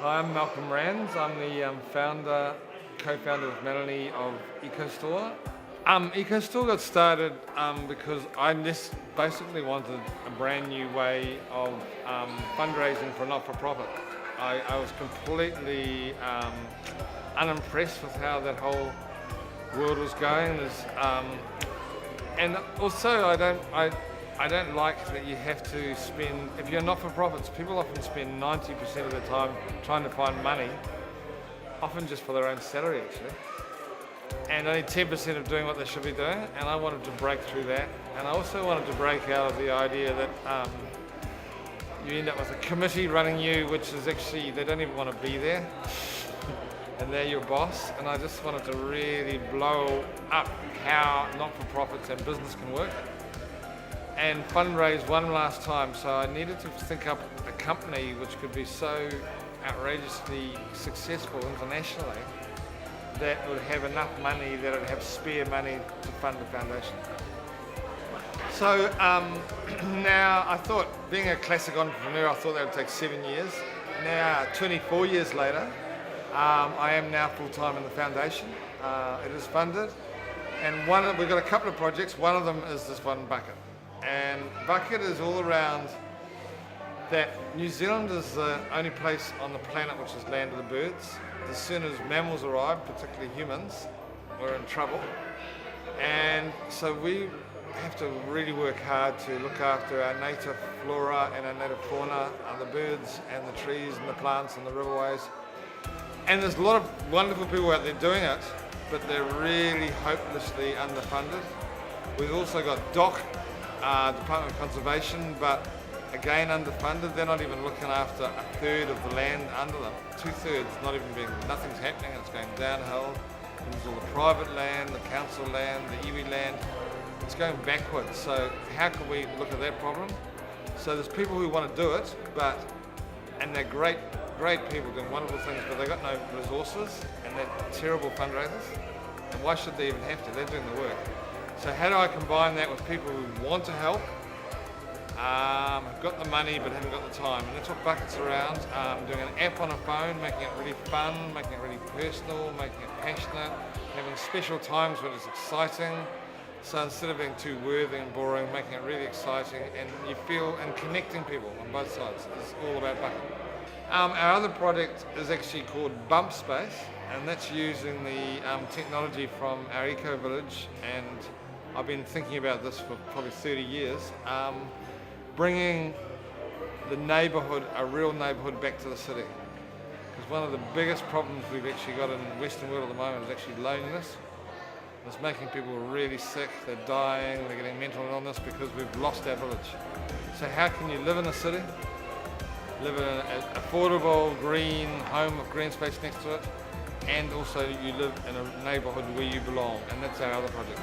Hi, I'm Malcom Rands. I'm the co-founder with Melanie of Ecostore. Ecostore got started because I just basically wanted a brand new way of fundraising for a not-for-profit. I was completely unimpressed with how that whole world was going. And also I don't like that you have to spend, if you're not-for-profits, people often spend 90% of their time trying to find money, often just for their own salary actually, and only 10% of doing what they should be doing, and I wanted to break through that. And I also wanted to break out of the idea that you end up with a committee running you, which is actually, they don't even want to be there, and they're your boss. And I just wanted to really blow up how not-for-profits and business can work and fundraise one last time. So I needed to think up a company which could be so outrageously successful internationally that would have enough money, that it would have spare money to fund the foundation. So now I thought, being a classic entrepreneur, I thought that would take 7 years. Now, 24 years later, I am now full-time in the foundation. It is funded, and we've got a couple of projects. One of them is this one, Bucket. And Bucket is all around that New Zealand is the only place on the planet which is land of the birds. As soon as mammals arrive, particularly humans, we're in trouble. And so we have to really work hard to look after our native flora and our native fauna, and the birds and the trees and the plants and the riverways. And there's a lot of wonderful people out there doing it, but they're really hopelessly underfunded. We've also got Department of Conservation, but again underfunded. They're not even looking after a third of the land under them. 2/3 nothing's happening, it's going downhill. There's all the private land, the council land, the iwi land. It's going backwards. So how can we look at that problem? So there's people who want to do it, and they're great people doing wonderful things, but they've got no resources and they're terrible fundraisers. And why should they even have to? They're doing the work. So how do I combine that with people who want to help, have got the money but haven't got the time? And that's what Bucket's around, doing an app on a phone, making it really fun, making it really personal, making it passionate, having special times when it's exciting. So instead of being too worthy and boring, making it really exciting, and connecting people on both sides. It's all about Bucket. Our other project is actually called Bumpspace, and that's using the technology from our eco village, and I've been thinking about this for probably 30 years, bringing the neighbourhood, a real neighbourhood, back to the city. Because one of the biggest problems we've actually got in the Western world at the moment is actually loneliness. It's making people really sick, they're dying, they're getting mental illness because we've lost our village. So how can you live in a city, live in an affordable, green home with green space next to it, and also you live in a neighbourhood where you belong? And that's our other project.